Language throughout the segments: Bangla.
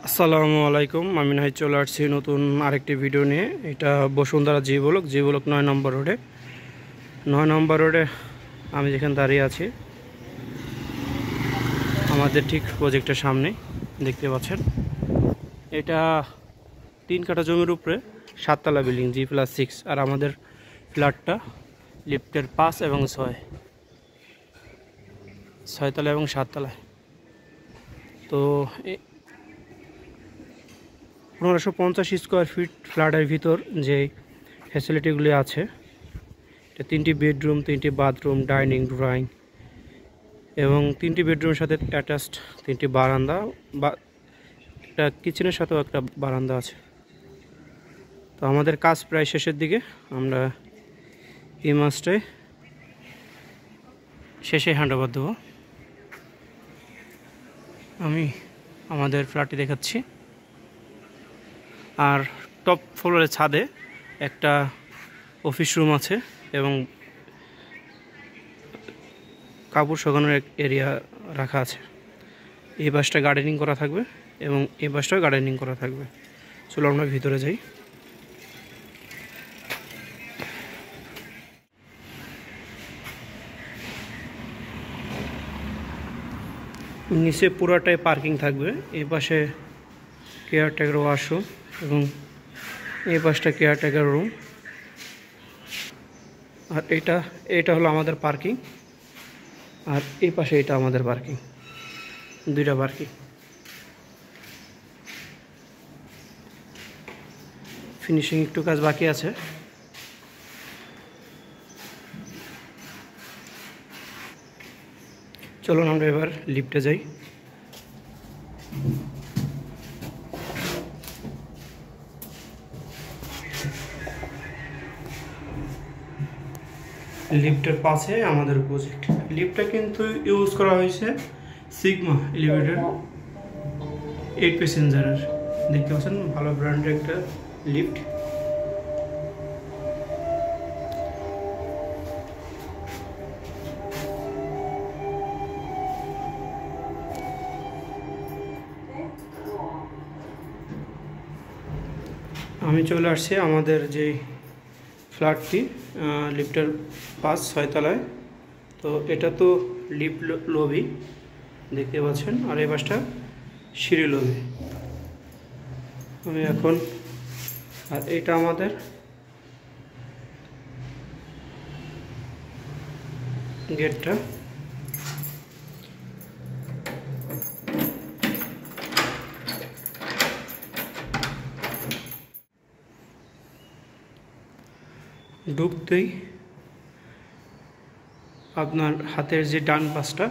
আসসালামু আলাইকুম। আমি নাই চলে আসছি নতুন আরেকটি ভিডিও নিয়ে। এটা বসুন্ধরা জি ব্লক 9 নম্বর রোডে। 9 নম্বর রোডে আমি যেখানে দাঁড়িয়ে আছি, আমাদের ঠিক প্রজেক্টের সামনে দেখতে পাচ্ছেন, এটা 3 কাঠা জমির উপরে 7 তলা বিল্ডিং G+6। আর আমাদের ফ্ল্যাটটা লিফটের 5 এবং 6 তলা এবং 7 তলায়। তো 1550 স্কোয়ার ফিট ফ্ল্যাটের ভিতর যে ফ্যাসিলিটিগুলি আছে, এটা 3টি বেডরুম, 3টি বাথরুম, ডাইনিং, ড্রয়িং এবং 3টি বেডরুমের সাথে অ্যাটাচড 3টি বারান্দা বা একটা কিচেনের সাথেও একটা বারান্দা আছে। তো আমাদের কাজ প্রায় শেষের দিকে, আমরা এই মাসটায় শেষে হ্যান্ডওভার দেবো। আমি আমাদের ফ্ল্যাটটি দেখাচ্ছি। আর টপ ফ্লোরের ছাদে একটা অফিস রুম আছে এবং কাপড় শুকানোর এরিয়া রাখা আছে। এই পাশটা গার্ডেনিং করা থাকবে এবং এই পাশটাও গার্ডেনিং করা থাকবে। চলো আমরা ভিতরে যাই। নিচে পুরাটাই পার্কিং থাকবে। এই পাশে কেয়ারটেকার ওয়াশরুম এবং এই পাশটা কেয়ারটেকার রুম। আর এটা হলো আমাদের পার্কিং। আর এই পাশে এটা আমাদের পার্কিং, 2টা পার্কিং। ফিনিশিং একটু কাজ বাকি আছে। চলুন আমরা এবার লিফটে যাই। লিফটের পাশে আমাদের প্রজেক্ট। লিফটটা কিন্তু ইউজ করা হয়েছে সিগমা এলিভেটর 8 প্যাসেঞ্জারের। দেখতে পাচ্ছেন, ভালো ব্র্যান্ডের একটা লিফট। আমি চলে আসছি আমাদের যে ফ্ল্যাটটি লিফটের 5-6 তলায়। তো এটা তো লিফট লবি দেখতে পাচ্ছেন, আর এই পাশটা সিঁড়ি লবি। আমি এখন, আর এটা আমাদের গেটটা। ঢুকতেই আপনার হাতের যে ডান পাশটা,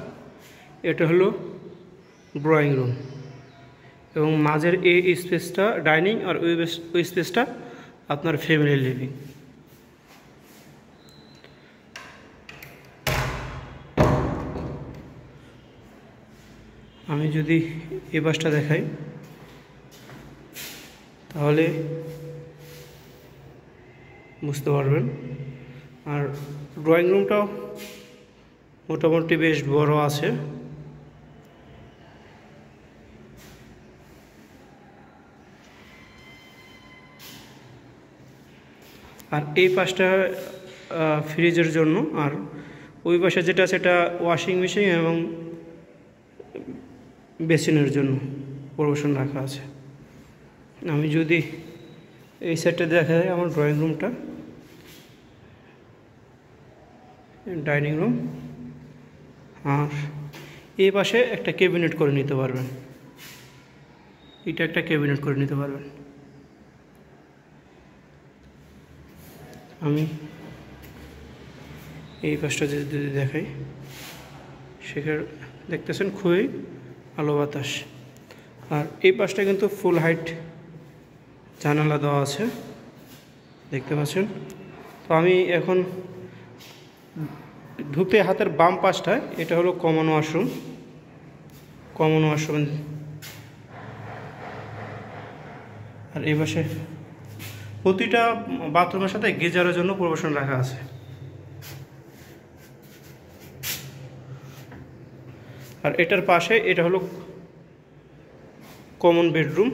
এটা হলো ড্রয়িং রুম এবং মাঝের এই স্পেসটা ডাইনিং, আর ওই স্পেসটা আপনার ফ্যামিলি লিভিং। আমি যদি এই পাশটা দেখাই তাহলে বুঝতে পারবেন। আর ড্রয়িং রুমটাও মোটামুটি বেশ বড় আছে। আর এই পাশটা ফ্রিজের জন্য, আর ওই পাশে যেটা সেটা ওয়াশিং মেশিন এবং বেসিনের জন্য প্রবেশন রাখা আছে। আমি যদি এই সাইডটা দেখা যায়, আমার ড্রয়িং রুমটা, ডাইনিং রুম, আর এই পাশে একটা ক্যাবিনেট করে নিতে পারবেন। এটা একটা ক্যাবিনেট করে নিতে পারবেন। আমি এই পাশটা যদি দেখাই, সেখানে দেখতেছেন খুবই আলো বাতাস। আর এই পাশটা কিন্তু ফুল হাইট জানালা দেওয়া আছে, দেখতে পাচ্ছেন। তো আমি এখন ঢুকতে হাতের বাম পাশটায়, এটা হলো কমন ওয়াশরুম। আর এই পাশে প্রতিটা বাথরুমের সাথে গিজারের জন্য প্রবেশন রাখা আছে। আর এটার পাশে এটা হলো কমন বেডরুম।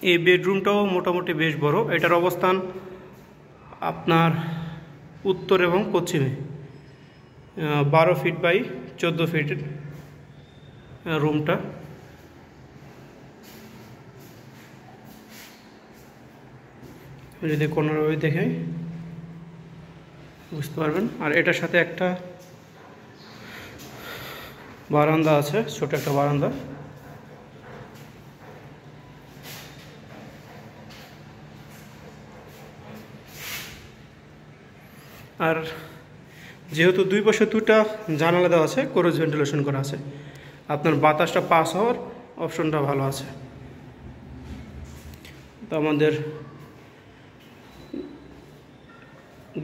এই বেডরুমটাও মোটামুটি বেশ বড়। এটার অবস্থান আপনার উত্তর এবং পশ্চিমে। 12 ফিট বাই 14 ফিটের রুমটা। যদি কোনোভাবে দেখে বুঝতে পারবেন। আর এটার সাথে একটা বারান্দা আছে, ছোট একটা বারান্দা। আর যেহেতু দুই পাশে দুটা জানালা দেওয়া আছে, ক্রস ভেন্টিলেশন করা আছে, আপনার বাতাসটা পাস হওয়ার অপশনটা ভালো আছে। তো আমাদের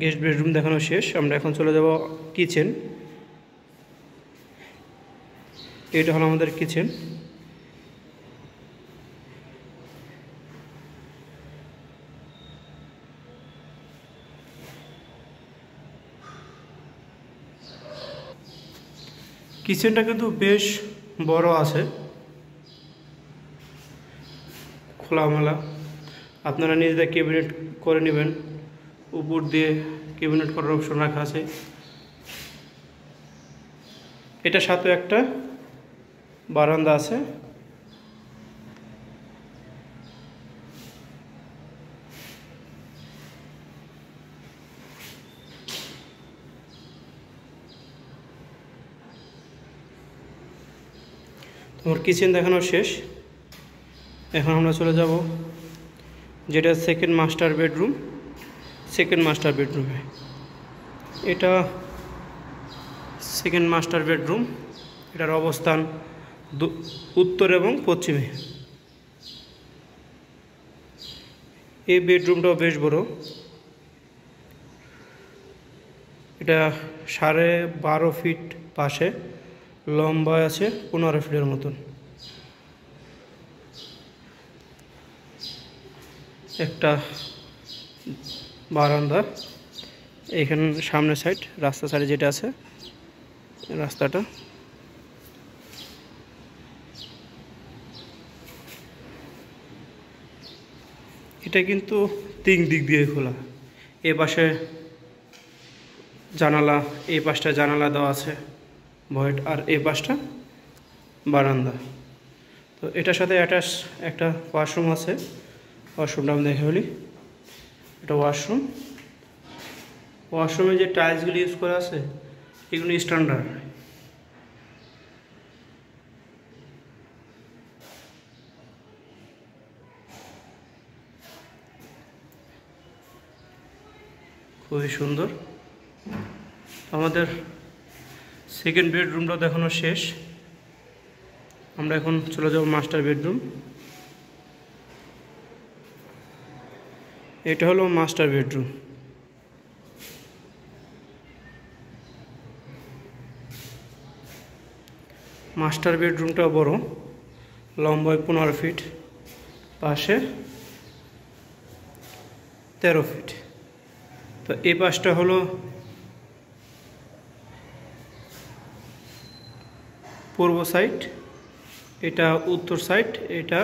গেস্ট বেডরুম দেখানো শেষ। আমরা এখন চলে যাব কিচেন। এটা হলো আমাদের কিচেন। কিচেনটা কিন্তু বেশ বড় আছে, খোলামেলা। আপনারা নিজেদের ক্যাবিনেট করে নেবেন। উপর দিয়ে ক্যাবিনেট করার অপশন রাখা আছে। এটা সাথে একটা বারান্দা আছে। তোমার কিচেন দেখানো শেষ। এখন আমরা চলে যাব যেটা second master bedroom. Second master বেডরুমে এটা সেকেন্ড মাস্টার বেডরুম। এটার অবস্থান উত্তর এবং পশ্চিমে। এই বেডরুমটাও বেশ বড়। এটা 12.5 ফিট পাশে, লম্বা আছে 15 ফিটের মতন। একটা বারান্দা এখানে সামনের সাইড, রাস্তা সাইডে যেটা আছে রাস্তাটা। এটা কিন্তু 3 দিক দিয়ে খোলা। এ পাশে জানালা, এই পাশটা জানালা দেওয়া আছে ভয়েড, আর এই পাশটা বারান্দা। তো এটার সাথে অ্যাটাচ একটা ওয়াশরুম আছে। ওয়াশরুমটা আমি দেখে বলি। এটা ওয়াশরুম। ওয়াশরুমে যে টাইলসগুলো ইউজ করা আছে এগুলো স্ট্যান্ডার্ড। খুবই সুন্দর। আমাদের সেকেন্ড বেডরুমটা দেখানো শেষ। আমরা এখন চলে যাব মাস্টার বেডরুম। এটা হলো মাস্টার বেডরুম। মাস্টার বেডরুমটা বড়, লম্বায় 15 ফিট, পাশে 13 ফিট। তো এই পাশটা হলো পূর্ব সাইড, এটা উত্তর সাইড, এটা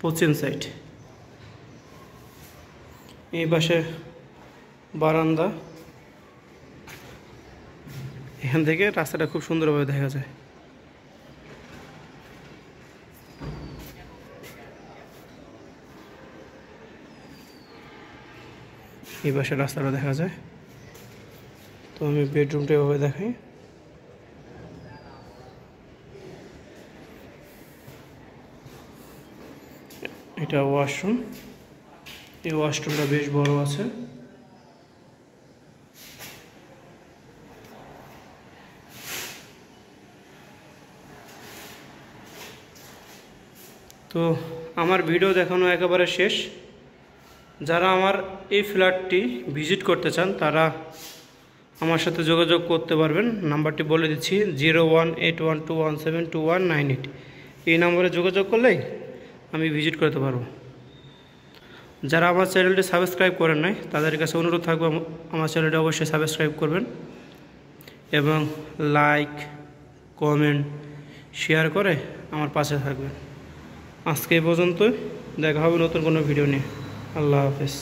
পশ্চিম সাইড। এই পাশে বারান্দা। এখান থেকে রাস্তাটা খুব সুন্দরভাবে দেখা যায়। এই পাশে রাস্তাটা দেখা যায়। তো আমি বেডরুমটা এভাবে দেখাই। এটা ওয়াশরুম। এই ওয়াশরুমটা বেশ বড় আছে। তো আমার ভিডিও দেখানো একেবারে শেষ। যারা আমার এই ফ্ল্যাটটি ভিজিট করতে চান তারা আমার সাথে যোগাযোগ করতে পারবেন। নাম্বারটি বলে দিচ্ছি, 018121721988। এই নম্বরে যোগাযোগ করলেই আমি ভিজিট করতে পারবো। যারা আমার চ্যানেলটি সাবস্ক্রাইব করেন নাই তাদের কাছে অনুরোধ থাকবে আমার চ্যানেলটি অবশ্যই সাবস্ক্রাইব করবেন এবং লাইক, কমেন্ট, শেয়ার করে আমার পাশে থাকবেন। আজকে এই পর্যন্তই, দেখা হবে নতুন কোনো ভিডিও নিয়ে। আল্লাহ হাফেজ।